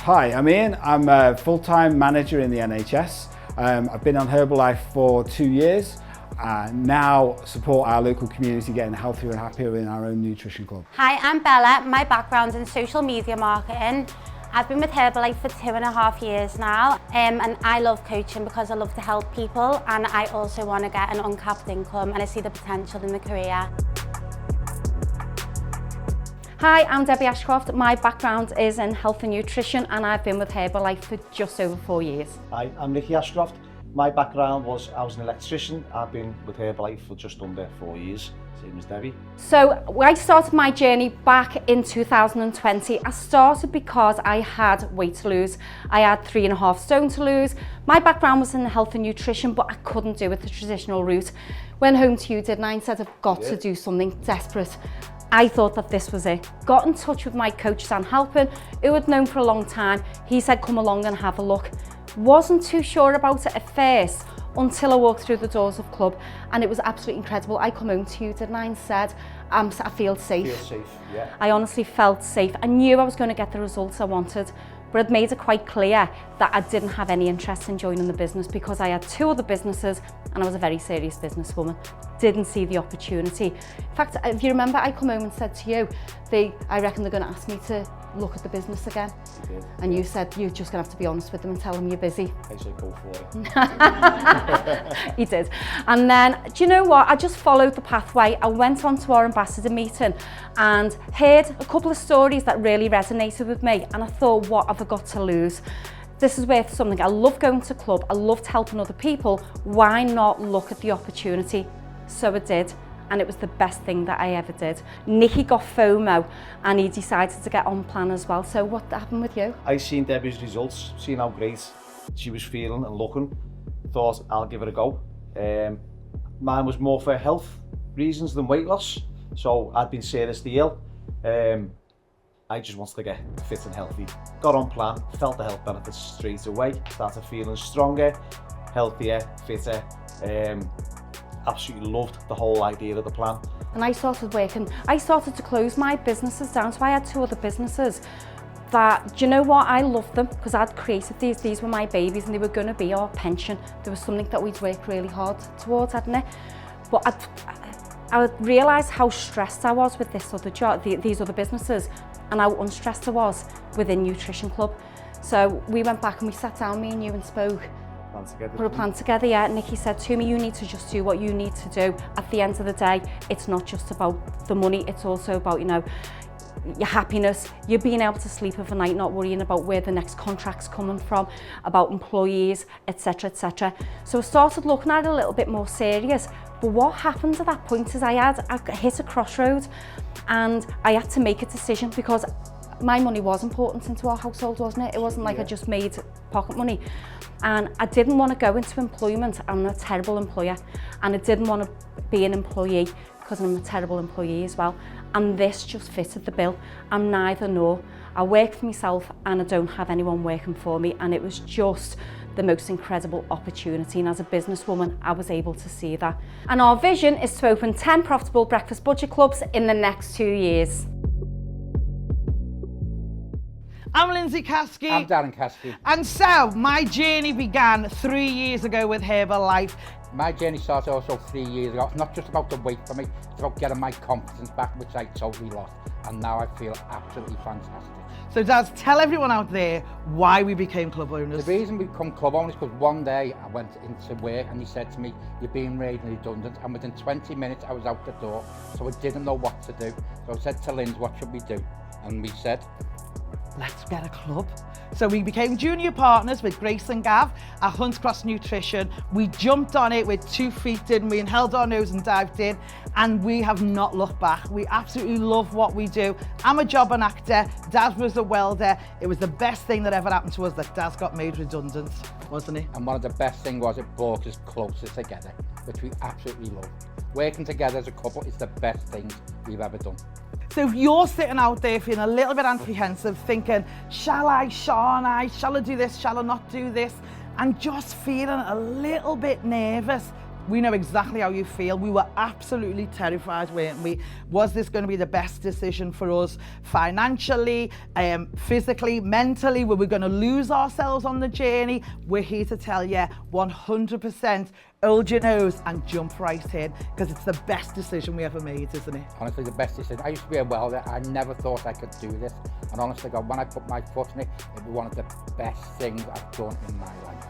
Hi, I'm Ian. I'm a full-time manager in the NHS. I've been on Herbalife for 2 years and now support our local community getting healthier and happier in our own nutrition club. Hi, I'm Bella. My background's in social media marketing. I've been with Herbalife for 2.5 years now, and I love coaching because I love to help people, and I also want to get an uncapped income, and I see the potential in the career. Hi, I'm Debbie Ashcroft. My background is in health and nutrition, and I've been with Herbalife for just over 4 years. Hi, I'm Nicky Ashcroft. My background was I was an electrician. I've been with Herbalife for just under 4 years, same as Debbie. So I started my journey back in 2020. I started because I had weight to lose. I had 3.5 stone to lose. My background was in health and nutrition, but I couldn't do it the traditional route. Went home to you, didn't I, and said I've got to do something desperate. I thought that this was it. Got in touch with my coach, Halpin, who I'd known for a long time. He said, come along and have a look. Wasn't too sure about it at first until I walked through the doors of club, and it was absolutely incredible. I come home to you, didn't I, and said, I feel safe. Feel safe, yeah. I honestly felt safe. I knew I was going to get the results I wanted, but I'd made it quite clear that I didn't have any interest in joining the business because I had 2 other businesses and I was a very serious businesswoman. Didn't see the opportunity. In fact, if you remember, I come home and said to you, I reckon they're going to ask me to look at the business again. You did. And you said, you're just going to have to be honest with them and tell them you're busy. I said, go for it. He did. And then, do you know what? I just followed the pathway. I went on to our ambassador meeting and heard a couple of stories that really resonated with me. And I thought, what have I got to lose? This is worth something. I love going to club. I loved helping other people. Why not look at the opportunity? So I did. And it was the best thing that I ever did. Nicky got FOMO and he decided to get on plan as well. So what happened with you? I seen Debbie's results, seen how great she was feeling and looking. Thought I'll give it a go. Mine was more for health reasons than weight loss. So I'd been seriously ill. I just wanted to get fit and healthy. Got on plan, felt the health benefits straight away. Started feeling stronger, healthier, fitter. Absolutely loved the whole idea of the plan. And I started working. I started to close my businesses down. So I had 2 other businesses that, do you know what? I loved them because I'd created these. These were my babies and they were going to be our pension. There was something that we'd worked really hard towards, hadn't it? But I realised how stressed I was with this other job, these other businesses, and how unstressed I was within Nutrition Club. So we went back and we sat down, me and you, and spoke. Put a plan together, yeah. Nicky said to me, you need to just do what you need to do. At the end of the day, it's not just about the money, it's also about, you know, your happiness, you being able to sleep overnight, not worrying about where the next contract's coming from, about employees, etc, etc. So I started looking at it a little bit more serious. But what happened at that point is I hit a crossroad and I had to make a decision because my money was important into our household, wasn't it? It wasn't like I just made pocket money. And I didn't want to go into employment. I'm a terrible employer. And I didn't want to be an employee because I'm a terrible employee as well. And this just fitted the bill. I'm neither nor. I work for myself and I don't have anyone working for me. And it was just the most incredible opportunity. And as a businesswoman, I was able to see that. And our vision is to open 10 profitable breakfast budget clubs in the next 2 years. I'm Lindsay Caskey. I'm Darren Caskey. And so, my journey began 3 years ago with Herbalife. My journey started also 3 years ago. It's not just about the weight for me, it's about getting my confidence back, which I totally lost. And now I feel absolutely fantastic. So Daz, tell everyone out there why we became club owners. The reason we become club owners is because one day I went into work and he said to me, you're being made redundant, and within 20 minutes I was out the door, so I didn't know what to do. So I said to Linz, what should we do? And we said, let's get a club. So we became junior partners with Grace and Gav at Hunts Cross Nutrition. We jumped on it with 2 feet, didn't we, and held our nose and dived in, and we have not looked back. We absolutely love what we do. I'm a job and actor, Daz was a welder. It was the best thing that ever happened to us that Daz got made redundant, wasn't he? And one of the best things was it brought us closer together, which we absolutely love. Working together as a couple is the best thing we've ever done. So if you're sitting out there feeling a little bit apprehensive, thinking, shall I, shan't I, shall I do this, shall I not do this, and just feeling a little bit nervous, We know exactly how you feel. We were absolutely terrified, weren't we? Was this going to be the best decision for us financially, physically, mentally? Were we going to lose ourselves on the journey? We're here to tell you 100% hold your nose and jump right in, because it's the best decision we ever made, isn't it? Honestly, the best decision. I used to be a welder. I never thought I could do this. And honestly, God, when I put my foot in it, it was one of the best things I've done in my life.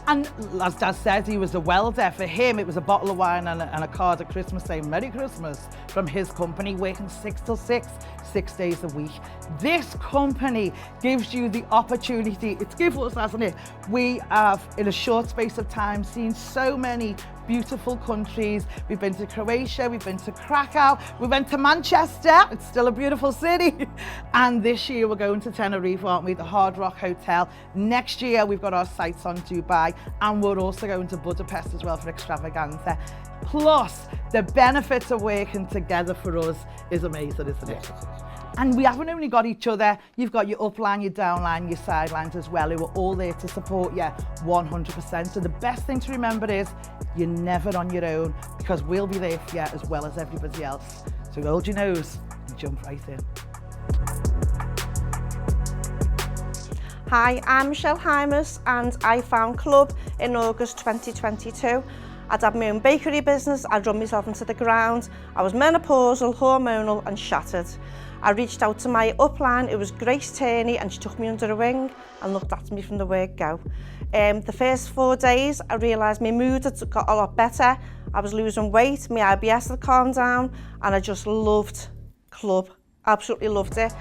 And as Dad said, he was a welder. For him, it was a bottle of wine and a card at Christmas saying Merry Christmas from his company, working 6 till 6, 6 days a week. This company gives you the opportunity. It's given us, hasn't it? We have, in a short space of time, seen so many beautiful countries. We've been to Croatia, we've been to Krakow, we went to Manchester, it's still a beautiful city. And this year we're going to Tenerife, aren't we? The Hard Rock Hotel. Next year we've got our sights on Dubai, and we're also going to Budapest as well for Extravaganza. Plus, the benefits of working together for us is amazing, isn't it? Yes, it is. And we haven't only got each other, you've got your upline, your downline, your sidelines as well, who are all there to support you 100%. So the best thing to remember is you're never on your own, because we'll be there for you as well as everybody else. So hold your nose and jump right in. Hi, I'm Michelle Hymas and I found Club in August 2022. I'd had my own bakery business, I'd run myself into the ground, I was menopausal, hormonal and shattered. I reached out to my upline, it was Grace Turney, and she took me under her wing and looked after me from the word go. The first 4 days I realised my mood had got a lot better, I was losing weight, my IBS had calmed down, and I just loved Club, absolutely loved it.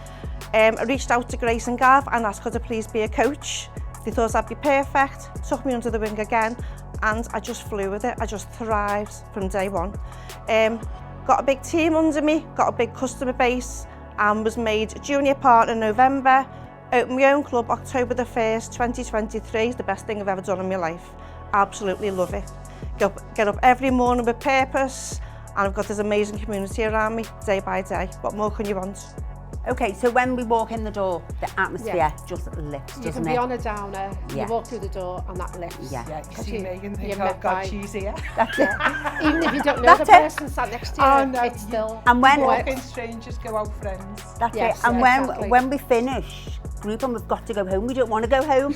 I reached out to Grace and Gav and asked her to please be a coach. They thought I'd be perfect, took me under the wing again, and I just flew with it. I just thrived from day one. Got a big team under me, got a big customer base, and was made junior partner in November. Opened my own club October the 1st, 2023, the best thing I've ever done in my life. Absolutely love it. Get up every morning with purpose, and I've got this amazing community around me day by day. What more can you want? Okay, so when we walk in the door, the atmosphere just lifts, doesn't it? You can be on a downer, Yeah. you walk through the door and that lifts. Yeah. Yeah, you see Megan you're think, met oh God, by- she's here. That's it. Even if you don't know the That's it. person sat next to you, Oh, no, it's still... And when Walking strangers go out friends. that's Yes, it. And yeah, exactly. when we finish group and we've got to go home, we don't want to go home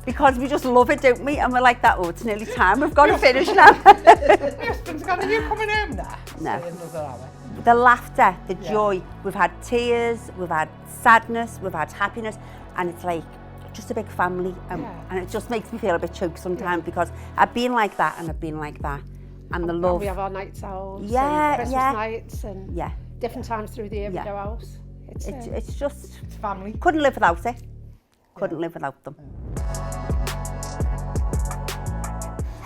because we just love it, don't we? And we're like that. Oh, it's nearly time. We've got to finish now. Your husband's gone, are you coming home now? No. Say another hour. The laughter, the joy. We've had tears, we've had sadness, we've had happiness, and it's like just a big family. And it just makes me feel a bit choked sometimes because I've been like that and I've been like that. And the And love. we have our nights out, Yeah, and Christmas yeah. nights, and Yeah. different times through the year we Yeah. go out. It's just, It's family. couldn't live without it. Couldn't live without them.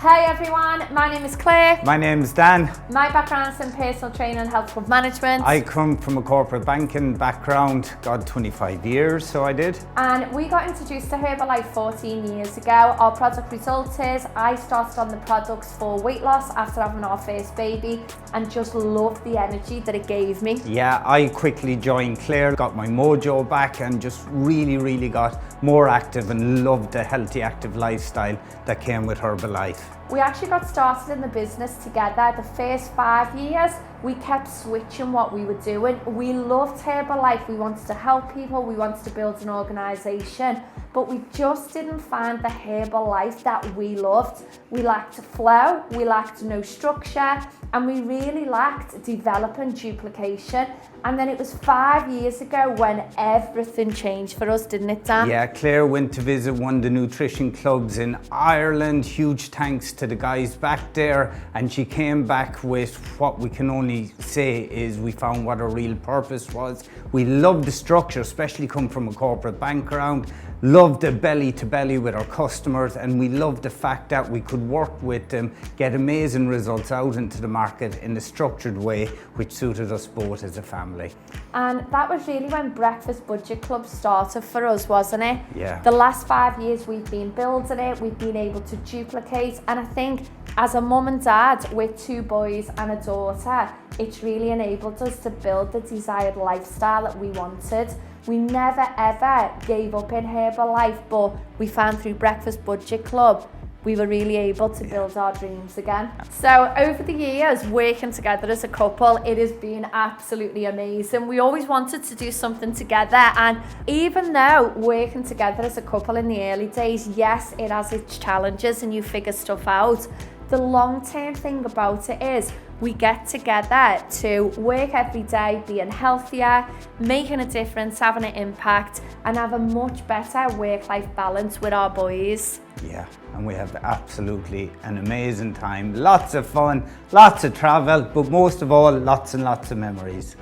Hey everyone, my name is Claire. My name's Dan. My background is in personal training and health club management. I come from a corporate banking background, got 25 years, so I did. And we got introduced to Herbalife 14 years ago. Our product result is I started on the products for weight loss after having our first baby and just loved the energy that it gave me. Yeah, I quickly joined Clair, got my mojo back and just really got more active and loved the healthy, active lifestyle that came with Herbalife. We actually got started in the business together. The first 5 years, we kept switching what we were doing. We loved Herbalife. We wanted to help people. We wanted to build an organisation, but we just didn't find the Herbalife that we loved. We lacked flow, we lacked no structure, and we really lacked developing duplication. And then it was 5 years ago when everything changed for us, didn't it, Dan? Yeah, Claire went to visit one of the nutrition clubs in Ireland. Huge thanks to the guys back there. And she came back with what we can only say is we found what our real purpose was. We loved the structure, especially come from a corporate background. Loved the belly to belly with our customers, and we loved the fact that we could work with them, get amazing results out into the market in a structured way, which suited us both as a family. And that was really when Breakfast Budget Club started for us, wasn't it? Yeah. The last 5 years we've been building it, we've been able to duplicate, and I think as a mum and dad with 2 boys and a daughter, it's really enabled us to build the desired lifestyle that we wanted. We never ever gave up in Herbalife, but we found through Breakfast Budget Club we were really able to build our dreams again. So over the years, working together as a couple, it has been absolutely amazing. We always wanted to do something together, and even though working together as a couple in the early days, yes, it has its challenges and you figure stuff out, the long-term thing about it is we get together to work every day, being healthier, making a difference, having an impact, and have a much better work-life balance with our boys. Yeah, and we have absolutely an amazing time. Lots of fun, lots of travel, but most of all, lots and lots of memories.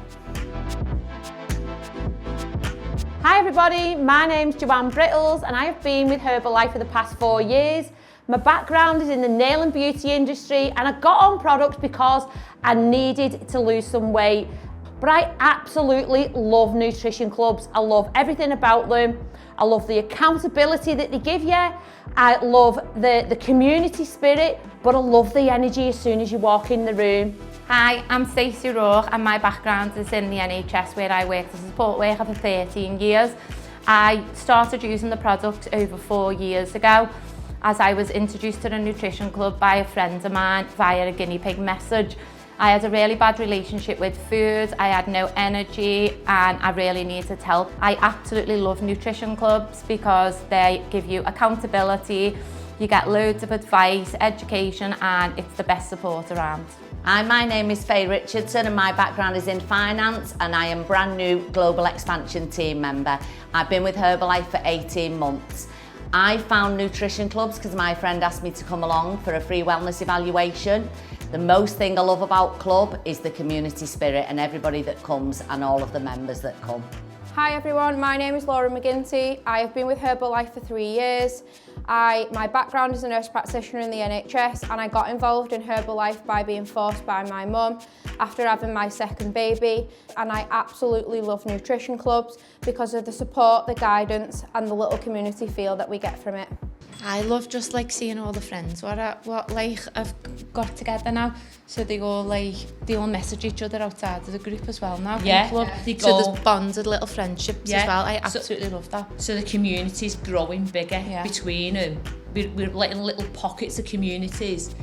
Hi everybody, my name's Joanne Brittles and I have been with Herbalife for the past 4 years. My background is in the nail and beauty industry and I got on products because I needed to lose some weight. But I absolutely love nutrition clubs. I love everything about them. I love the accountability that they give you. I love the community spirit, but I love the energy as soon as you walk in the room. Hi, I'm Stacey Rourke and my background is in the NHS where I worked as a support worker for 13 years. I started using the product over 4 years ago as I was introduced to the nutrition club by a friend of mine via a guinea pig message. I had a really bad relationship with food, I had no energy and I really needed help. I absolutely love nutrition clubs because they give you accountability, you get loads of advice, education and it's the best support around. Hi, my name is Faye Richardson and my background is in finance and I am brand new global expansion team member. I've been with Herbalife for 18 months. I found nutrition clubs because my friend asked me to come along for a free wellness evaluation. The most thing I love about club is the community spirit and everybody that comes and all of the members that come. Hi everyone, my name is Laura McGinty. I have been with Herbalife for 3 years. My background is a nurse practitioner in the NHS and I got involved in Herbalife by being forced by my mum after having my second baby, and I absolutely love nutrition clubs because of the support, the guidance and the little community feel that we get from it. I love just like seeing all the friends what like I've got together now, so they all message each other outside of the group as well now. Yeah, club. So there's bonded little friendships as well. I absolutely love that. So the community's growing bigger between them. We're letting little pockets of communities.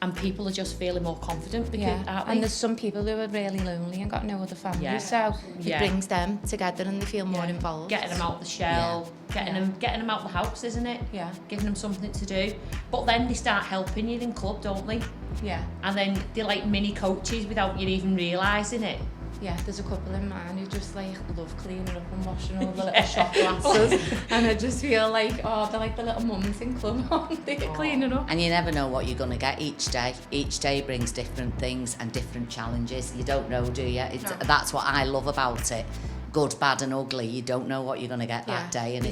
And people are just feeling more confident because, aren't they? And there's some people who are really lonely and got no other family, so it brings them together and they feel more involved. Getting them out the shell, getting them out the house, isn't it? Yeah. Giving them something to do. But then they start helping you in club, don't they? Yeah. And then they're like mini coaches without you even realising it. Yeah, there's a couple in mine who just like love cleaning up and washing all the little shop glasses and I just feel like, oh, they're like the little mums in club, aren't they, cleaning up. And you never know what you're going to get each day. Each day brings different things and different challenges. You don't know, do you? That's what I love about it. Good, bad and ugly. You don't know what you're going to get that day. And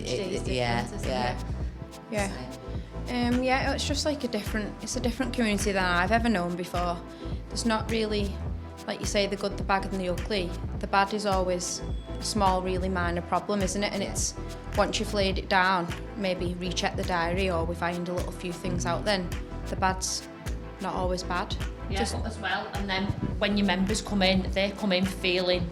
Yeah, it's just like it's a different community than I've ever known before. There's not really, like you say, the good, the bad and the ugly. The bad is always a small, really minor problem, isn't it? And it's, once you've laid it down, maybe recheck the diary or we find a little few things out, then the bad's not always bad. Yeah, as well. And then when your members come in, they come in feeling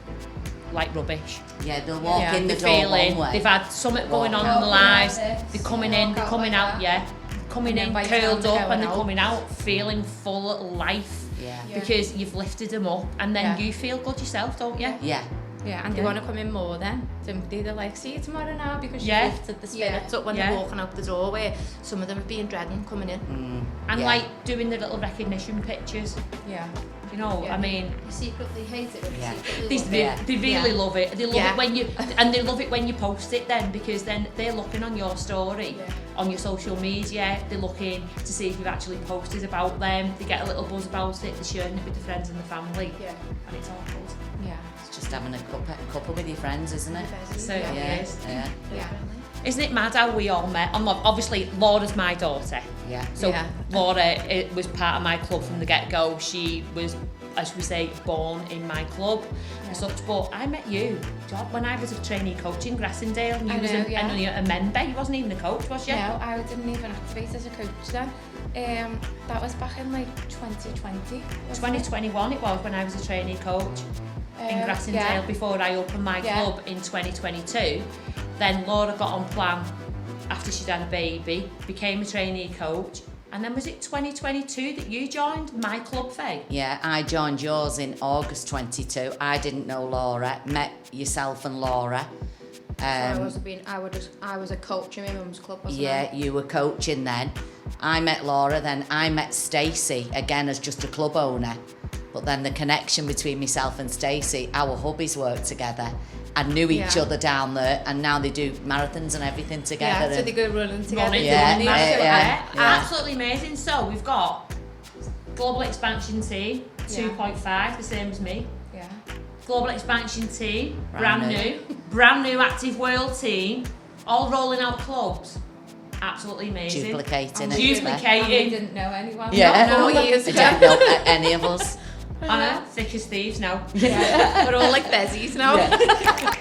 like rubbish. Yeah, they'll walk in the door one way. They've had something going on in their lives. They're coming in, they're coming out, coming in curled up and they're coming out feeling full of life. Because you've lifted them up and then you feel good yourself, don't you? Yeah. Yeah, and they want to come in more then. They're like, see you tomorrow now because you lifted the spirits up when they're walking out the door, where some of them have been dreading coming in. And like doing the little recognition pictures. Yeah. You know, I mean, you secretly hate it. They really love it. They love it when they love it when you post it then, because then they're looking on your story, on your social media. They're looking to see if you've actually posted about them. They get a little buzz about it. They're sharing it with the friends and the family. Yeah. And it's all good. Yeah. It's just having a couple with your friends, isn't it? It certainly is. Yeah. Isn't it mad how we all met? And obviously, Laura's my daughter. Yeah. So Laura was part of my club from the get-go. She was, as we say, born in my club and such. But I met you when I was a trainee coach in Grassendale. And you was a member. You wasn't even a coach, was you? No, I didn't even activate as a coach then. That was back in like 2020. 2021 it was when I was a trainee coach in Grassendale before I opened my club in 2022. Then Laura got on plan after she'd had a baby, became a trainee coach, And then was it 2022 that you joined my club, Faye? Yeah, I joined yours in August 22. I didn't know Laura, met yourself and Laura. I was a coach in my mum's club, wasn't I? Yeah, you were coaching then. I met Laura, then I met Stacey, again as just a club owner. But then the connection between myself and Stacey, our hubbies worked together and knew each other down there, and now they do marathons and everything together. Yeah, so they go running together. Absolutely amazing. So we've got Global Expansion Team, 2.5, the same as me. Yeah. Global Expansion Team, brand new Active World team, all rolling out clubs. Absolutely amazing. Duplicating it. Duplicating. We didn't know anyone. Yeah. Not 4 years I ago. don't know any of us. I know, thick as thieves now. Yeah. We're all like bezies now. Yeah.